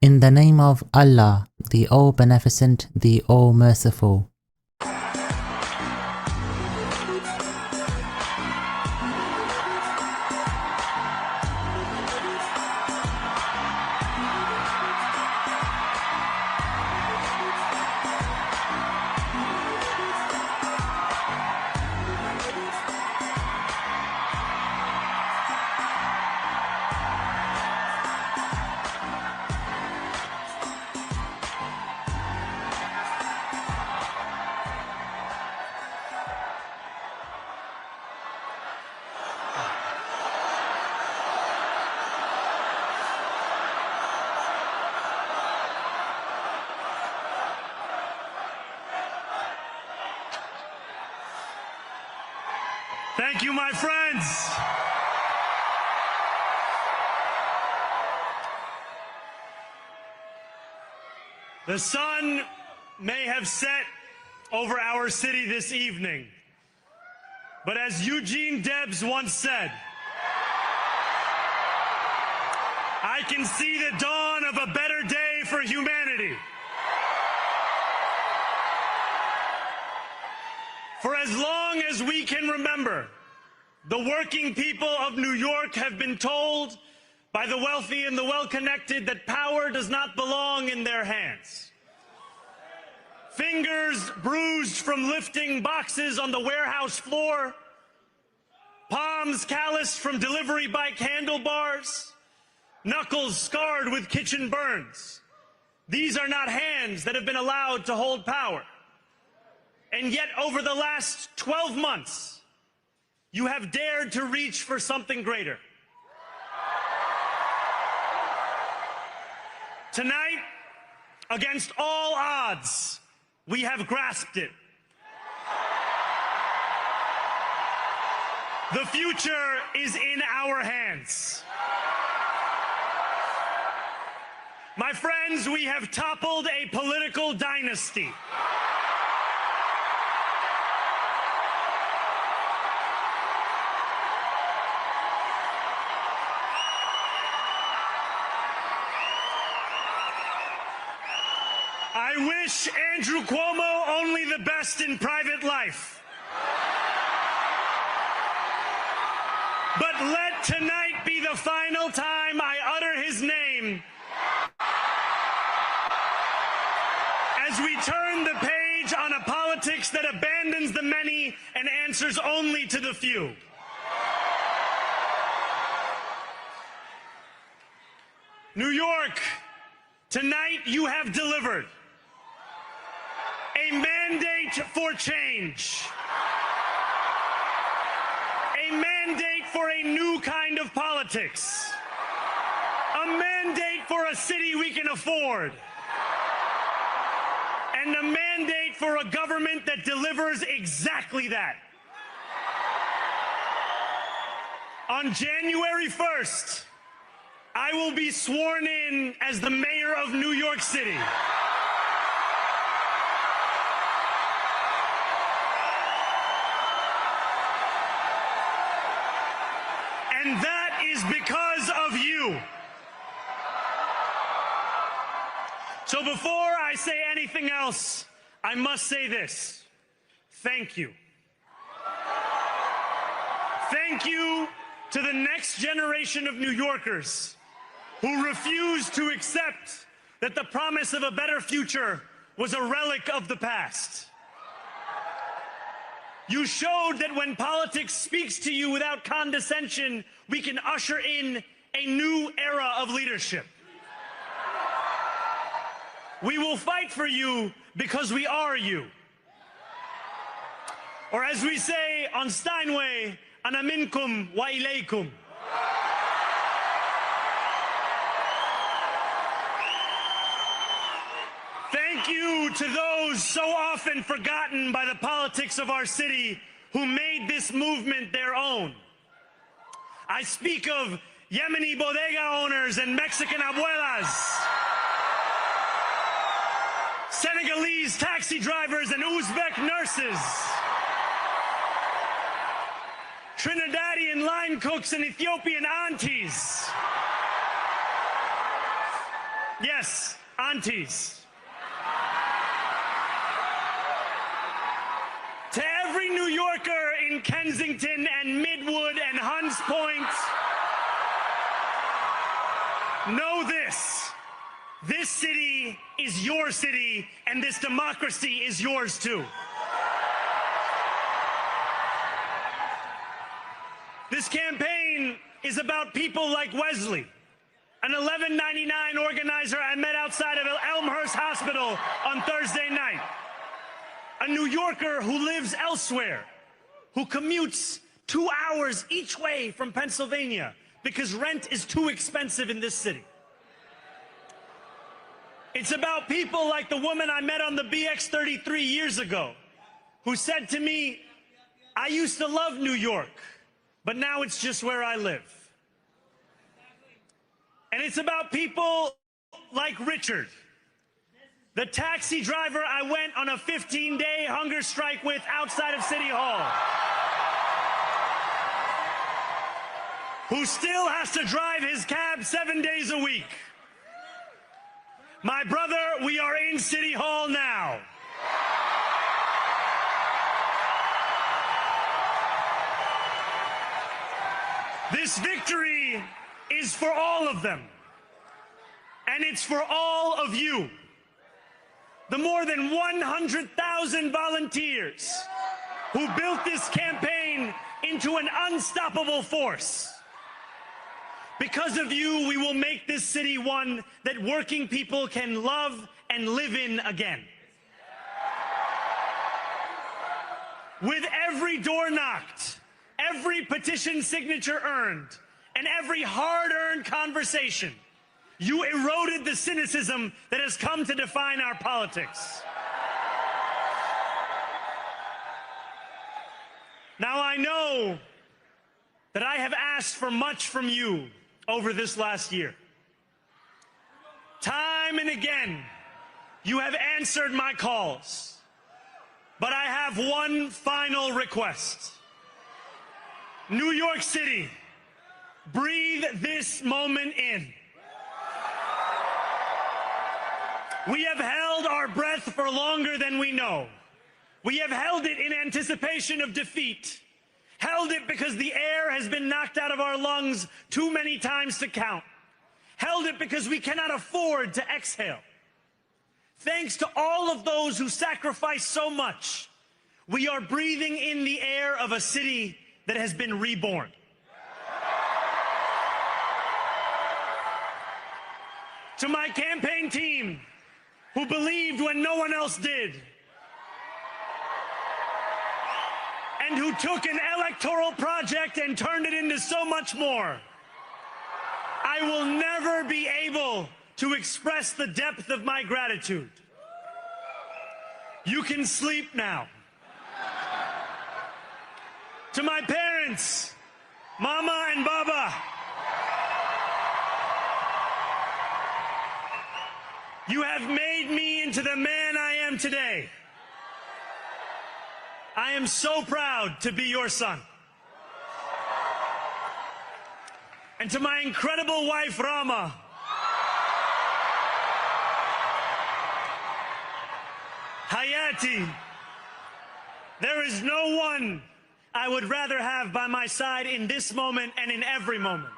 In the name of Allah, the All Beneficent, the All Merciful. Thank you, my friends. The sun may have set over our city this evening, but as Eugene Debs once said, I can see the dawn of a better day for humanity. For as long as we can remember, the working people of New York have been told by the wealthy and the well-connected that power does not belong in their hands. Fingers bruised from lifting boxes on the warehouse floor, palms calloused from delivery bike handlebars, knuckles scarred with kitchen burns. These are not hands that have been allowed to hold power. And yet, over the last 12 months, you have dared to reach for something greater. Tonight, against all odds, we have grasped it. The future is in our hands. My friends, we have toppled a political dynasty. I wish Andrew Cuomo only the best in private life. But let tonight be the final time I utter his name as we turn the page on a politics that abandons the many and answers only to the few. New York, tonight you have delivered a mandate for change, a mandate for a new kind of politics, a mandate for a city we can afford, and a mandate for a government that delivers exactly that. On January 1st, I will be sworn in as the mayor of New York City. And that is because of you. So before I say anything else, I must say this. Thank you. Thank you to the next generation of New Yorkers who refuse to accept that the promise of a better future was a relic of the past. You showed that when politics speaks to you without condescension, we can usher in a new era of leadership. We will fight for you because we are you. Or as we say on Steinway, ana minkum wa ilaykum. Thank you to those so often forgotten by the politics of our city who made this movement their own. I speak of Yemeni bodega owners and Mexican abuelas, Senegalese taxi drivers and Uzbek nurses, Trinidadian line cooks and Ethiopian aunties, Yes, aunties. To every New Yorker in Kensington and Midwood and Hunts Point, know this. This city is your city, and this democracy is yours too. This campaign is about people like Wesley, an $11.99 organizer I met outside of Elmhurst Hospital on Thursday night. A New Yorker who lives elsewhere, who commutes 2 hours each way from Pennsylvania because rent is too expensive in this city. It's about people like the woman I met on the BX 33 years ago, who said to me, I used to love New York, but now it's just where I live. And it's about people like Richard, the taxi driver I went on a 15-day hunger strike with outside of City Hall, who still has to drive his cab 7 days a week. My brother, we are in City Hall now. This victory is for all of them, and it's for all of you. The more than 100,000 volunteers who built this campaign into an unstoppable force. Because of you, we will make this city one that working people can love and live in again. With every door knocked, every petition signature earned, and every hard-earned conversation, you eroded the cynicism that has come to define our politics. Now, I know that I have asked for much from you over this last year. Time and again, you have answered my calls. But I have one final request. New York City, breathe this moment in. We have held our breath for longer than we know. We have held it in anticipation of defeat. Held it because the air has been knocked out of our lungs too many times to count. Held it because we cannot afford to exhale. Thanks to all of those who sacrificed so much, we are breathing in the air of a city that has been reborn. To my campaign team, who believed when no one else did, and who took an electoral project and turned it into so much more, I will never be able to express the depth of my gratitude. You can sleep now. To my parents, Mama and Baba, you have made me into the man I am today. I am so proud to be your son. And to my incredible wife, Rama, Hayati, there is no one I would rather have by my side in this moment and in every moment.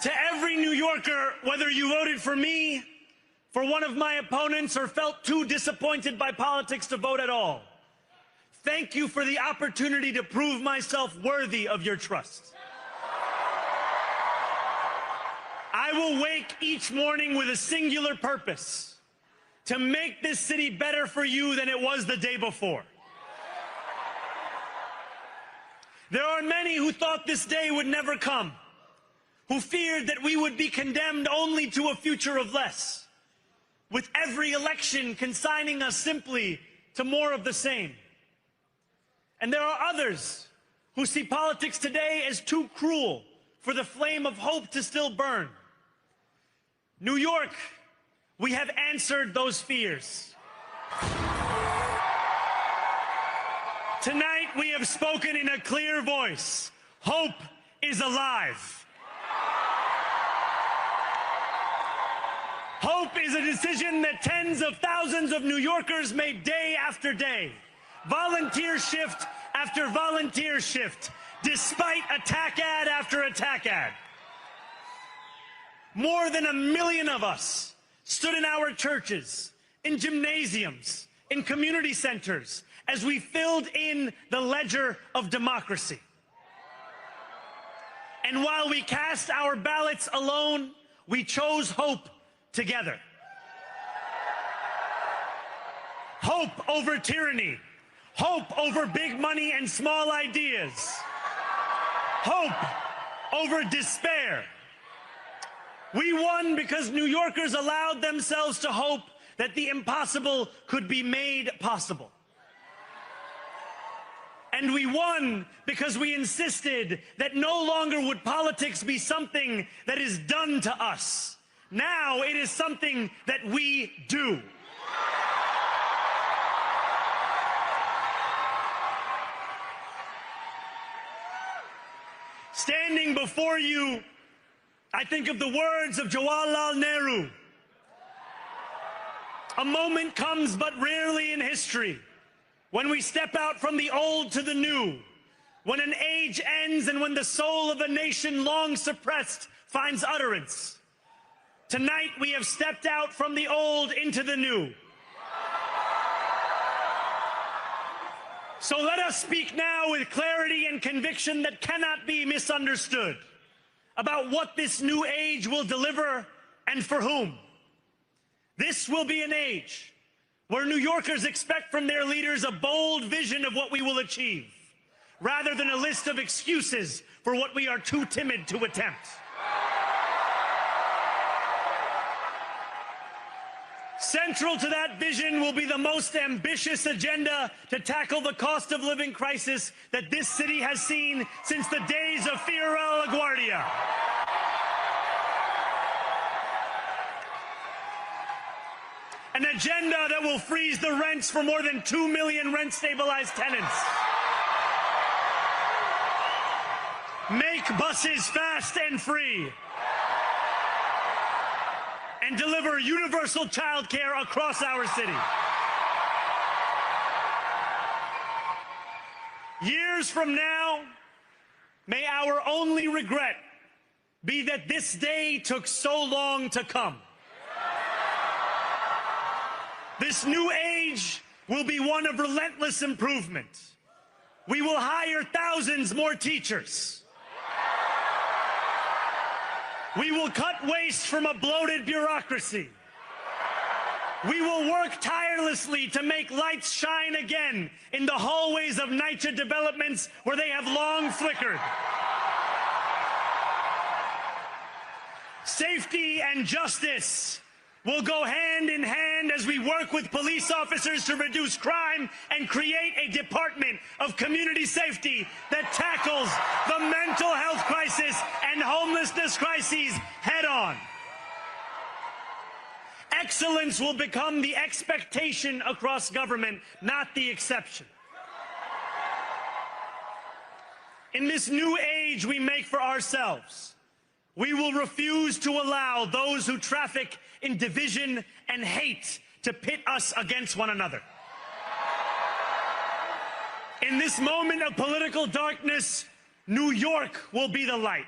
To every New Yorker, whether you voted for me, for one of my opponents, or felt too disappointed by politics to vote at all, thank you for the opportunity to prove myself worthy of your trust. I will wake each morning with a singular purpose: to make this city better for you than it was the day before. There are many who thought this day would never come, who feared that we would be condemned only to a future of less, with every election consigning us simply to more of the same. And there are others who see politics today as too cruel for the flame of hope to still burn. New York, we have answered those fears. Tonight we have spoken in a clear voice. Hope is alive. Hope is a decision that tens of thousands of New Yorkers made day after day, volunteer shift after volunteer shift, despite attack ad after attack ad. More than 1 million of us stood in our churches, in gymnasiums, in community centers, as we filled in the ledger of democracy. And while we cast our ballots alone, we chose hope together. Hope over tyranny. Hope over big money and small ideas. Hope over despair. We won because New Yorkers allowed themselves to hope that the impossible could be made possible. And we won because we insisted that no longer would politics be something that is done to us. Now it is something that we do. Standing before you, I think of the words of Jawaharlal Nehru. A moment comes but rarely in history when we step out from the old to the new, when an age ends and when the soul of a nation long suppressed finds utterance. Tonight we have stepped out from the old into the new. So let us speak now with clarity and conviction that cannot be misunderstood about what this new age will deliver and for whom. This will be an age where New Yorkers expect from their leaders a bold vision of what we will achieve, rather than a list of excuses for what we are too timid to attempt. Central to that vision will be the most ambitious agenda to tackle the cost of living crisis that this city has seen since the days of Fiorella LaGuardia. An agenda that will freeze the rents for more than 2 million rent-stabilized tenants. Make buses fast and free. And deliver universal child care across our city. Years from now, may our only regret be that this day took so long to come. This new age will be one of relentless improvement. We will hire thousands more teachers. We will cut waste from a bloated bureaucracy. We will work tirelessly to make lights shine again in the hallways of NYCHA developments where they have long flickered. Safety and justice will go hand in hand as we work with police officers to reduce crime and create a department of community safety that tackles the mental health crisis and homelessness crises head on. Excellence will become the expectation across government, not the exception. In this new age we make for ourselves, we will refuse to allow those who traffic in division and hate to pit us against one another. In this moment of political darkness, New York will be the light.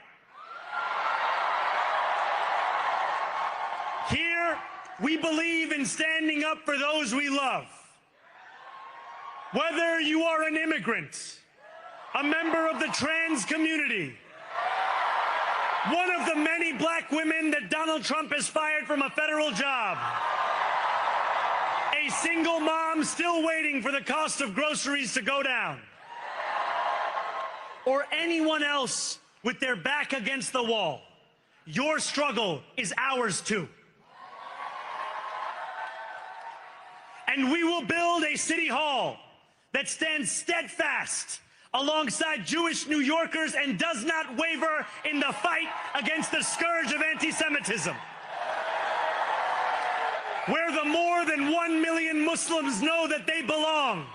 Here, we believe in standing up for those we love. Whether you are an immigrant, a member of the trans community, one of the many black women that Donald Trump has fired from a federal job, a single mom still waiting for the cost of groceries to go down, or anyone else with their back against the wall, your struggle is ours too. And we will build a city hall that stands steadfast alongside Jewish New Yorkers and does not waver in the fight against the scourge of anti-Semitism. Where the more than 1 million Muslims know that they belong.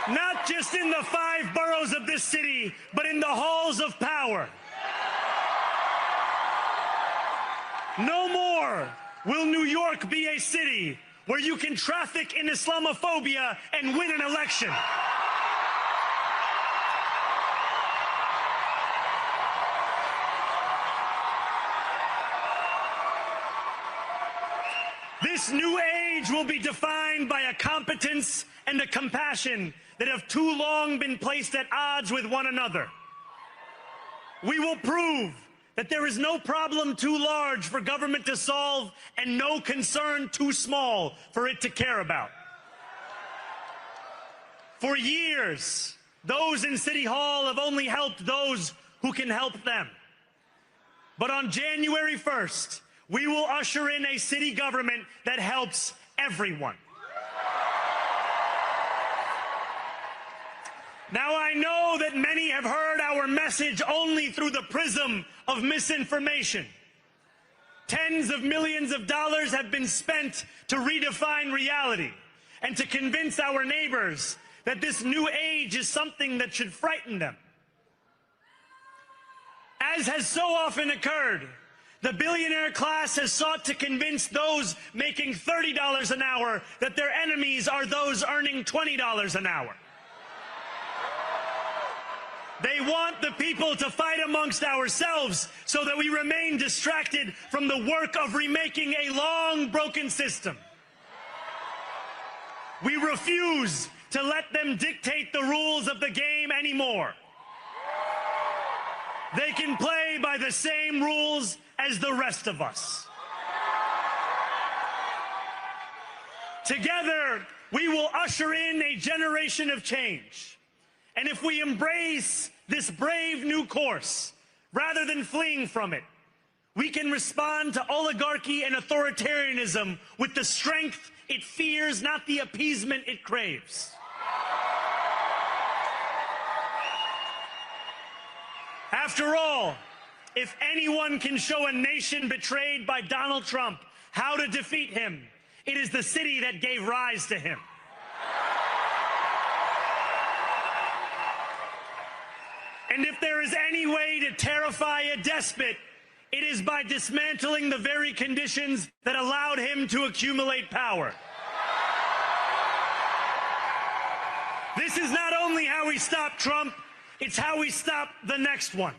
Not just in the 5 boroughs of this city, but in the halls of power. No more will New York be a city where you can traffic in Islamophobia and win an election. This new age will be defined by a competence and a compassion that have too long been placed at odds with one another. We will prove that there is no problem too large for government to solve and no concern too small for it to care about. For years, those in City Hall have only helped those who can help them. But on January 1st, we will usher in a city government that helps everyone. Now, I know that many have heard our message only through the prism of misinformation. Tens of millions of dollars have been spent to redefine reality and to convince our neighbors that this new age is something that should frighten them. As has so often occurred, the billionaire class has sought to convince those making $30 an hour that their enemies are those earning $20 an hour. They want the people to fight amongst ourselves so that we remain distracted from the work of remaking a long broken system. We refuse to let them dictate the rules of the game anymore. They can play by the same rules as the rest of us. Together, we will usher in a generation of change. And if we embrace this brave new course, rather than fleeing from it, we can respond to oligarchy and authoritarianism with the strength it fears, not the appeasement it craves. After all, if anyone can show a nation betrayed by Donald Trump how to defeat him, it is the city that gave rise to him. And if there is any way to terrify a despot, it is by dismantling the very conditions that allowed him to accumulate power. This is not only how we stop Trump, it's how we stop the next one.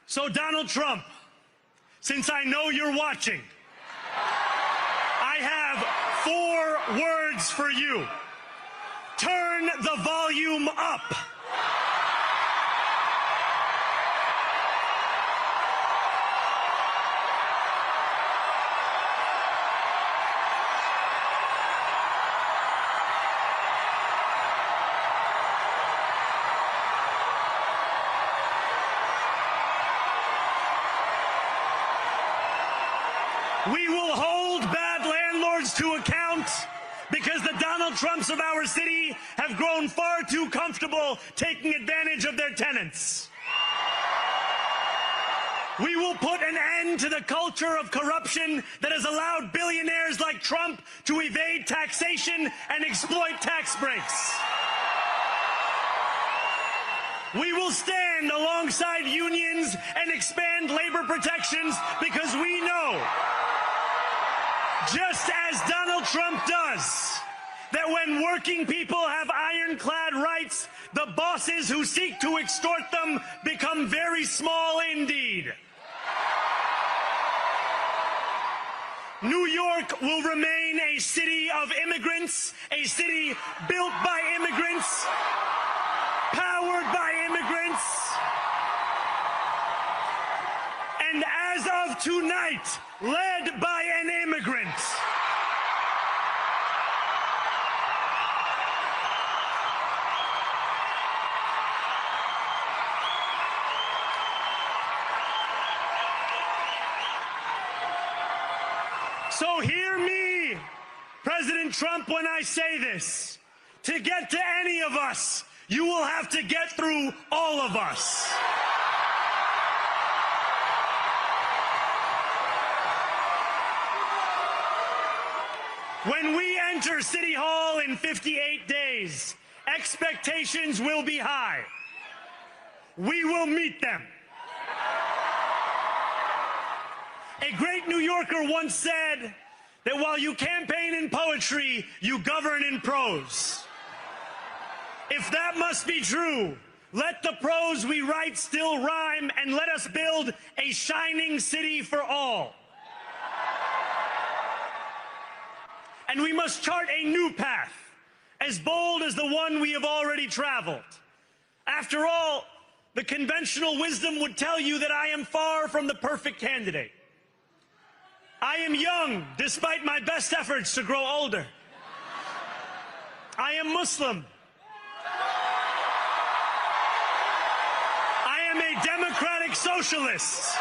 So, Donald Trump, since I know you're watching, I have 4 words for you. Turn the volume up. We will hold bad landlords to account because the Donald Trumps of our city have grown far too comfortable taking advantage of their tenants. We will put an end to the culture of corruption that has allowed billionaires like Trump to evade taxation and exploit tax breaks. We will stand alongside unions and expand labor protections because we know, just as Donald Trump does, that when working people have ironclad rights, the bosses who seek to extort them become very small indeed. New York will remain a city of immigrants, a city built by immigrants, powered by immigrants, and as of tonight, led by an immigrant. So hear me, President Trump, when I say this. To get to any of us, you will have to get through all of us. When we enter City Hall in 58 days, expectations will be high. we will meet them. A great New Yorker once said that while you campaign in poetry, you govern in prose. If that must be true, let the prose we write still rhyme, and let us build a shining city for all. And we must chart a new path, as bold as the one we have already traveled. After all, the conventional wisdom would tell you that I am far from the perfect candidate. I am young, despite my best efforts to grow older. I am Muslim. I am a democratic socialist.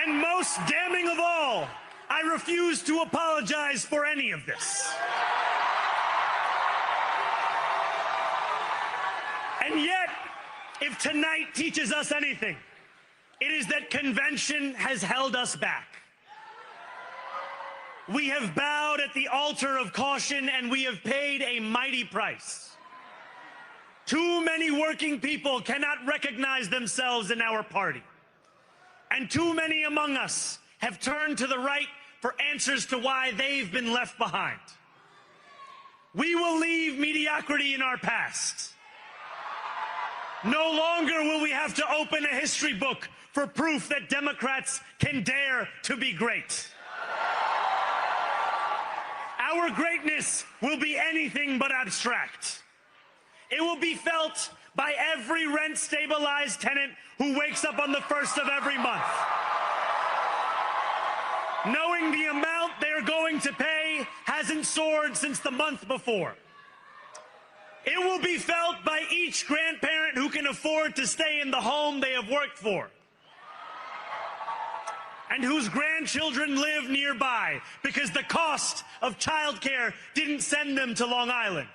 And most damning of all, I refuse to apologize for any of this. And yet, if tonight teaches us anything, it is that convention has held us back. We have bowed at the altar of caution, and we have paid a mighty price. Too many working people cannot recognize themselves in our party. And too many among us have turned to the right for answers to why they've been left behind. We will leave mediocrity in our past. No longer will we have to open a history book for proof that Democrats can dare to be great. Our greatness will be anything but abstract. It will be felt by every rent-stabilized tenant who wakes up on the first of every month, knowing the amount they're going to pay hasn't soared since the month before. It will be felt by each grandparent who can afford to stay in the home they have worked for, and whose grandchildren live nearby because the cost of childcare didn't send them to Long Island.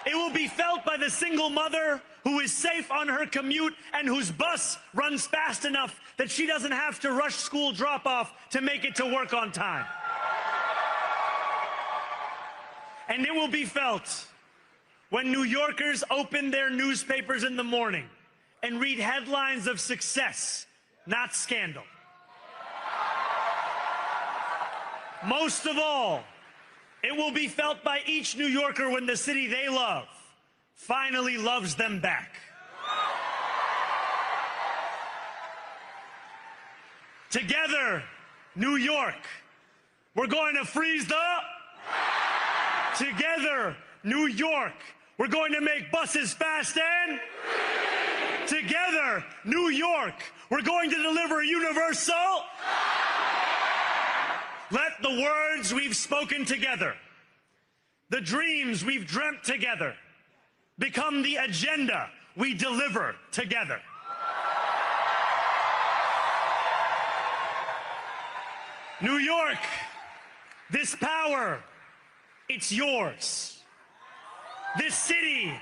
It will be felt by the single mother who is safe on her commute and whose bus runs fast enough that she doesn't have to rush school drop-off to make it to work on time. And it will be felt when New Yorkers open their newspapers in the morning and read headlines of success, not scandal. Most of all, it will be felt by each New Yorker when the city they love finally loves them back. Together, New York, we're going to freeze the... Together, New York, we're going to make buses fast and... Together, New York, we're going to deliver universal... Let the words we've spoken together, the dreams we've dreamt together, become the agenda we deliver together. New York, this power, it's yours. This city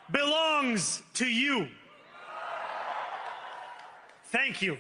belongs to you. Thank you.